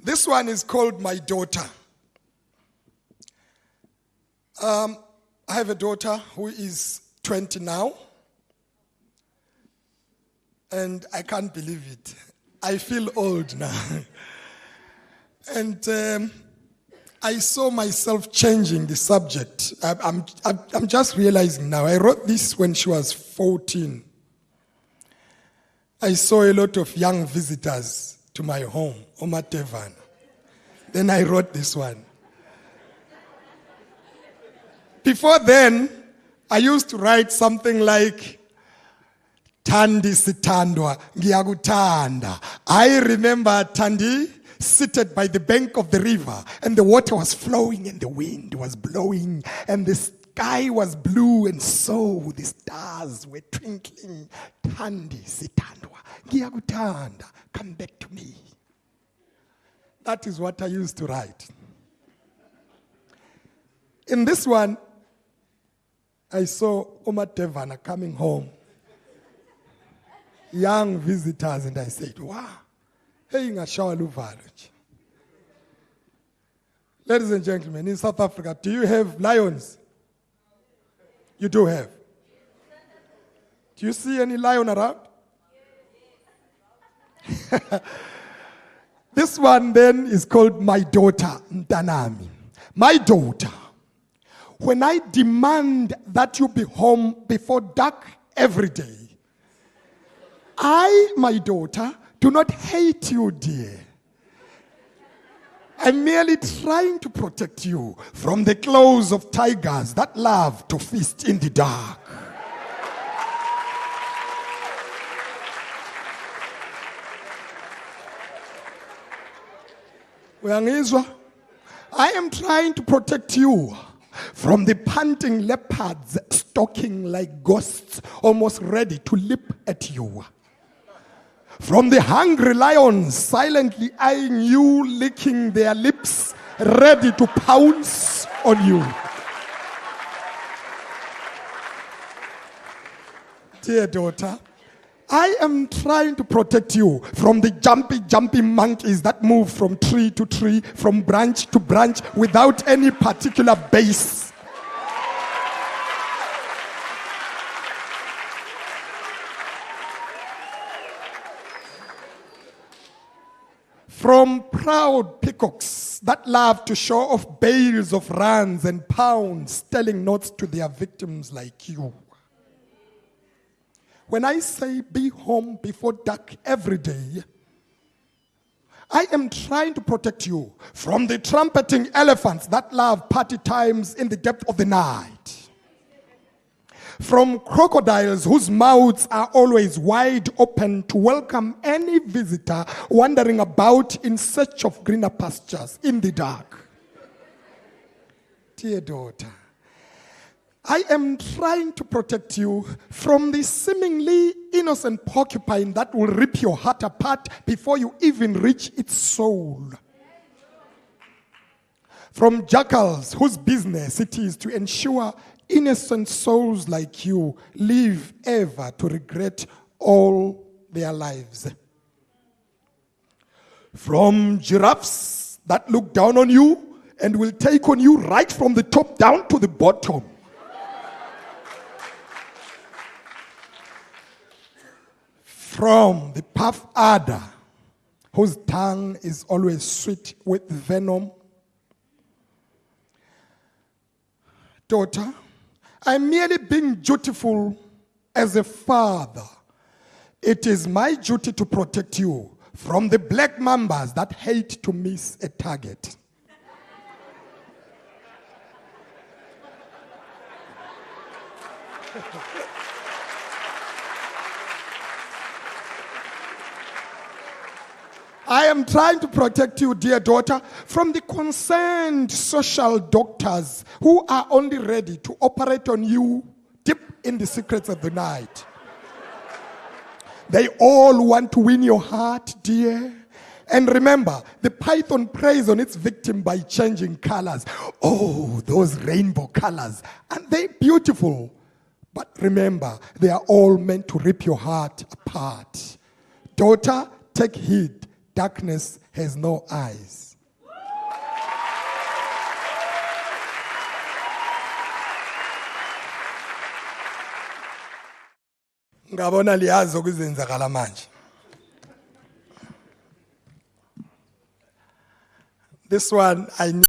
This one is called My Daughter. I have a daughter who is 20 now. And I can't believe it. I feel old now. And I saw myself changing the subject. I'm just realizing now. I wrote this when she was 14. I saw a lot of young visitors to my home, Omatevan. Then I wrote this one. Before then, I used to write something like, Tandi sitandwa, ngiyakutanda. I remember Tandi seated by the bank of the river, and the water was flowing and the wind was blowing and the sky was blue, and so the stars were twinkling. Tandi sitandwa, ngiyakutanda, come back to me. That is what I used to write. In this one, I saw Omatevana coming home. Young visitors, and I said, wow. Hey, ladies and gentlemen, in South Africa, do you have lions? You do have. Do you see any lion around? This one then is called My Daughter, Ntanami. My daughter, when I demand that you be home before dark every day, I, my daughter, do not hate you, dear. I'm merely trying to protect you from the claws of tigers that love to feast in the dark. I am trying to protect you from the panting leopards stalking like ghosts, almost ready to leap at you. From the hungry lions silently eyeing you, licking their lips, ready to pounce on you. Dear daughter, I am trying to protect you from the jumpy monkeys that move from tree to tree, from branch to branch, without any particular base. From proud peacocks that love to show off bales of rands and pounds, telling notes to their victims like you. When I say be home before dark every day, I am trying to protect you from the trumpeting elephants that love party times in the depth of the night. From crocodiles whose mouths are always wide open to welcome any visitor wandering about in search of greener pastures in the dark. Dear daughter, I am trying to protect you from the seemingly innocent porcupine that will rip your heart apart before you even reach its soul. From jackals whose business it is to ensure innocent souls like you live ever to regret all their lives. From giraffes that look down on you and will take on you right from the top down to the bottom. From the puff adder, whose tongue is always sweet with venom. Daughter, I'm merely being dutiful as a father. It is my duty to protect you from the black mambas that hate to miss a target. I am trying to protect you, dear daughter, from the concerned social doctors who are only ready to operate on you deep in the secrets of the night. They all want to win your heart, dear. And remember, the python preys on its victim by changing colors. Oh, those rainbow colors. And they're beautiful. But remember, they are all meant to rip your heart apart. Daughter, take heed. darkness has no eyes. Ngabona liyazi okuzenzakala manje. This one I